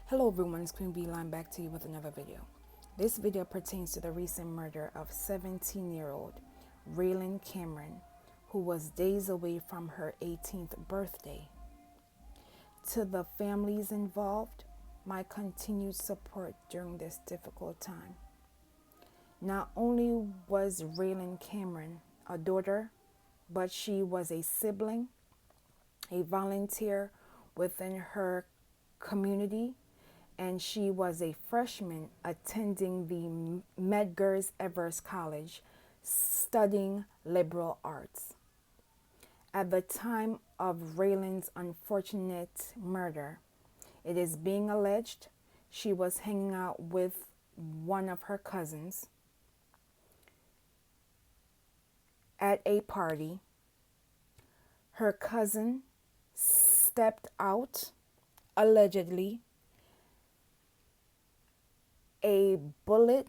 Hello everyone, it's Queen Beeline back to you with another video. This video pertains to the recent murder of 17-year-old Raylyn Cameron, who was days away from her 18th birthday. To the families involved, my continued support during this difficult time. Not only was Raylyn Cameron a daughter, but she was a sibling, a volunteer within her community, and she was a freshman attending the Medgars Evers College studying liberal arts. At the time of Raelyn's unfortunate murder, it is being alleged she was hanging out with one of her cousins at a party. Her cousin stepped out, allegedly. A bullet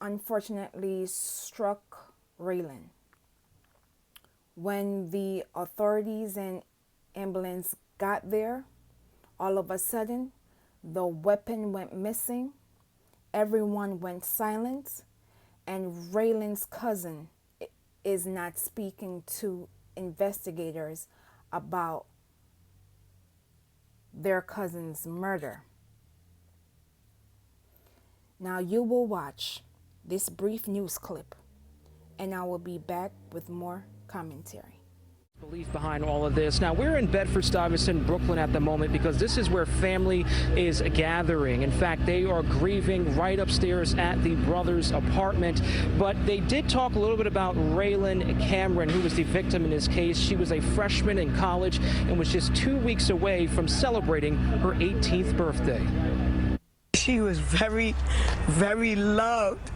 unfortunately struck Raylyn. When the authorities and ambulance got there, all of a sudden, the weapon went missing, everyone went silent, and Raelyn's cousin is not speaking to investigators about their cousin's murder. Now you will watch this brief news clip, and I will be back with more commentary. Belief behind all of this. Now, we're in Bedford-Stuyvesant, Brooklyn at the moment because this is where family is gathering. In fact, they are grieving right upstairs at the brothers' apartment. But they did talk a little bit about Raelynn Cameron, who was the victim in this case. She was a freshman in college and was just 2 weeks away from celebrating her 18th birthday. She was very, very loved,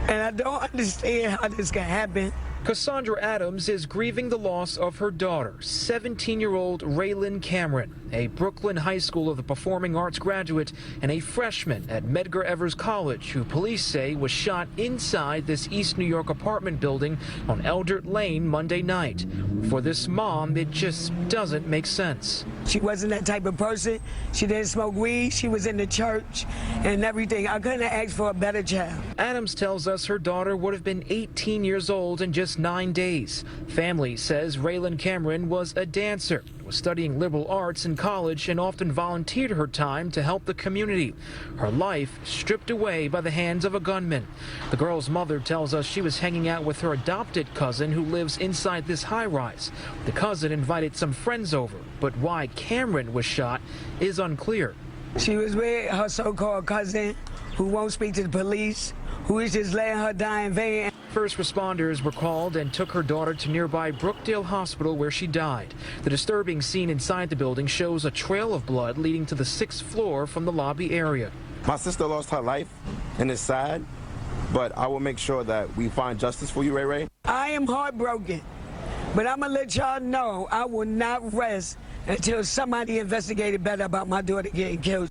and I don't understand how this can happen. Cassandra Adams is grieving the loss of her daughter, 17-year-old Raelynn Cameron, a Brooklyn High School of the Performing Arts graduate and a freshman at Medgars Evers College, who police say was shot inside this East New York apartment building on Eldert Lane Monday night. For this mom, it just doesn't make sense. She wasn't that type of person. She didn't smoke weed. She was in the church and everything. I couldn't have asked for a better child. Adams tells us her daughter would have been 18 years old in just 9 days. Family says Raylan Cameron was a dancer, was studying liberal arts in college, and often volunteered her time to help the community. Her life stripped away by the hands of a gunman. The girl's mother tells us she was hanging out with her adopted cousin who lives inside this high-rise. The cousin invited some friends over, but why Cameron was shot is unclear. She was with her so-called cousin who won't speak to the police, who is just letting her die in vain. First responders were called and took her daughter to nearby Brookdale Hospital, where she died. The disturbing scene inside the building shows a trail of blood leading to the 6th floor from the lobby area. My sister lost her life, and it's sad, but I will make sure that we find justice for you, Ray Ray. I am heartbroken, but I'm going to let y'all know I will not rest until somebody investigated better about my daughter getting killed.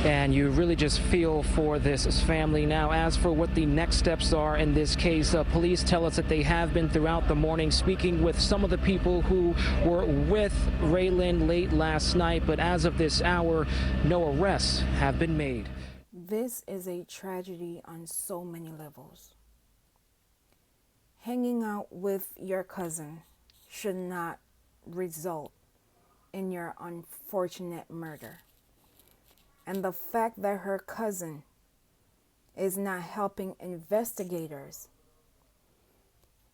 And you really just feel for this family. Now, as for what the next steps are in this case, police tell us that they have been throughout the morning speaking with some of the people who were with Raelynn late last night, but as of this hour, no arrests have been made. This is a tragedy on so many levels. Hanging out with your cousin should not result in your unfortunate murder. And the fact that her cousin is not helping investigators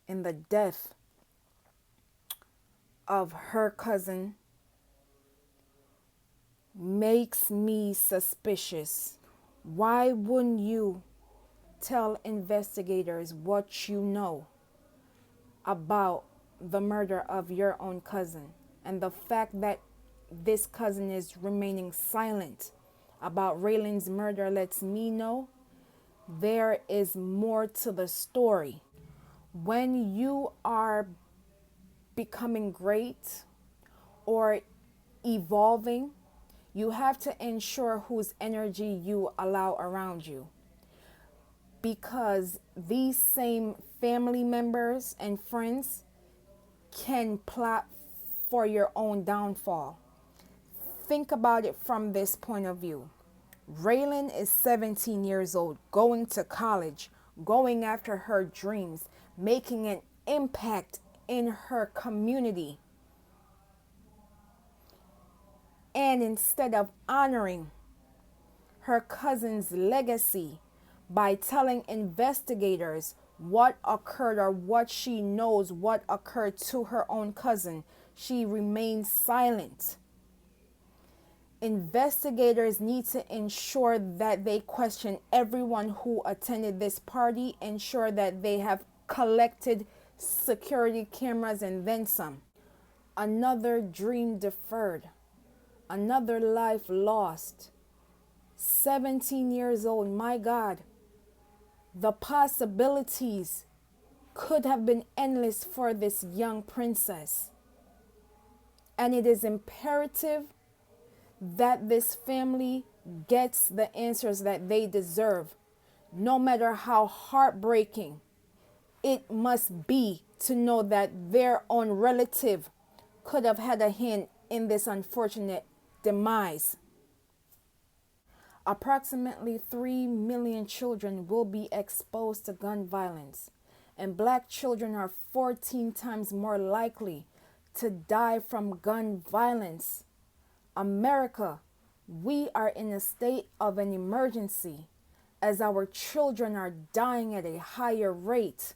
in the death of her cousin makes me suspicious. Why wouldn't you tell investigators what you know about the murder of your own cousin? And the fact that this cousin is remaining silent about Raelyn's murder lets me know there is more to the story. When you are becoming great or evolving, you have to ensure whose energy you allow around you. Because these same family members and friends can plot for your own downfall. think about it from this point of view. Raelynn is 17 years old, going to college, going after her dreams, making an impact in her community. And instead of honoring her cousin's legacy by telling investigators what occurred or what she knows what occurred to her own cousin, she remains silent. Investigators need to ensure that they question everyone who attended this party, ensure that they have collected security cameras and then some. Another dream deferred, another life lost. 17 years old, my God. The possibilities could have been endless for this young princess. And it is imperative that this family gets the answers that they deserve, no matter how heartbreaking it must be to know that their own relative could have had a hand in this unfortunate demise. Approximately 3 million children will be exposed to gun violence, and Black children are 14 times more likely to die from gun violence. America, we are in a state of an emergency as our children are dying at a higher rate.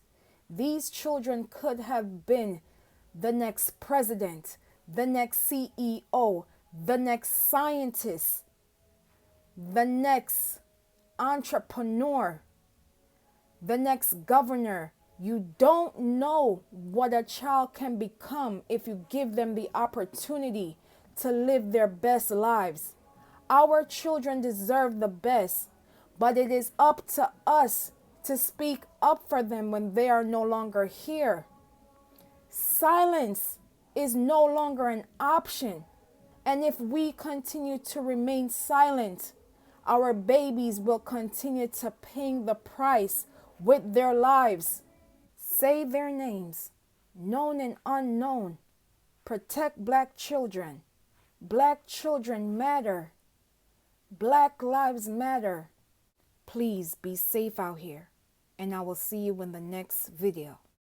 These children could have been the next president, the next CEO, the next scientist, the next entrepreneur, the next governor. You don't know what a child can become if you give them the opportunity to live their best lives. Our children deserve the best, but it is up to us to speak up for them when they are no longer here. Silence is no longer an option. And if we continue to remain silent, our babies will continue to pay the price with their lives. Say their names, known and unknown. Protect Black children. Black children matter. Black lives matter. Please be safe out here, and I will see you in the next video.